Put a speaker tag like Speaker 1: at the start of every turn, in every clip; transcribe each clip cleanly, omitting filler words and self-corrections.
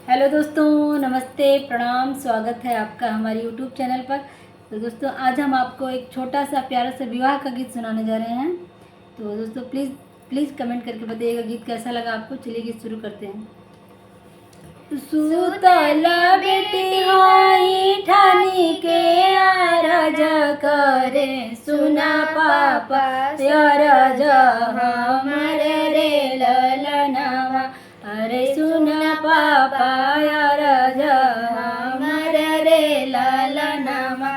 Speaker 1: Hello दोस्तों, नमस्ते, प्रणाम, स्वागत है आपका हमारे यूट्यूब चैनल पर। तो दोस्तों, आज हम आपको एक छोटा सा प्यारा सा विवाह का गीत सुनाने जा रहे हैं। तो दोस्तों, प्लीज़ कमेंट करके बताइएगा गीत कैसा लगा आपको। चलिए गीत शुरू करते हैं। सुतला बेटी हाई ठानी के आरज करे, सुना पापा अरज हमरे रे ललनावा। अरे सुना पापा अरज हमरे रे ललनावा।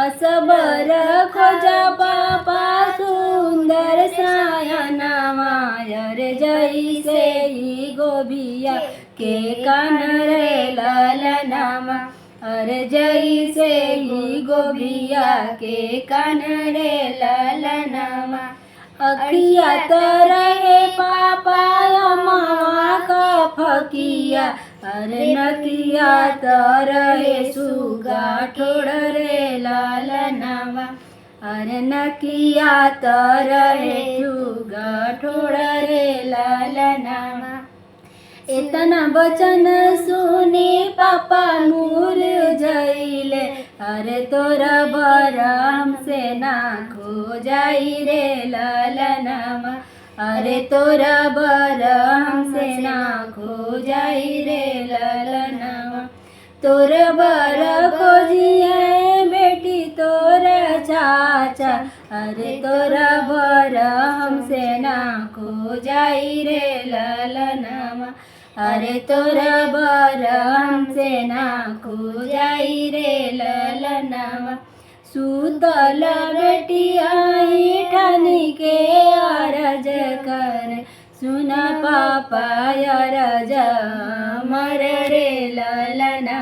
Speaker 1: असबर खोजा पापा सुंदर सायनावा। अरे जैसे ही गोबिया के कान रे ललनामा। अरे जैसे ही गोबिया के कान रे ललनामा। अखिया तरहे पापा मामा का फकिया। अरे नकिया तरहे सुगा ठोड़ रे ललनामा। अरे नकिया तरहे सुगा ठोड़ रे ललनामा। इतना वचन सुनी पापा मूर जइले। अरे तोरा बराम से ना खो जाई रे ललनामा। अरे तोरा बराम से ना खो जाई रे ललनामा। तोरा बर खोजिए बेटी तोरा चाचा। अरे तोरा बराम से ना खो जाई रे ललनामा। अरे तोरा बराम से ना खो जाई रे ललनामा। सुतल बेटी आई ठानी के अरज कर, सुना पापा अरज मर रे ललना।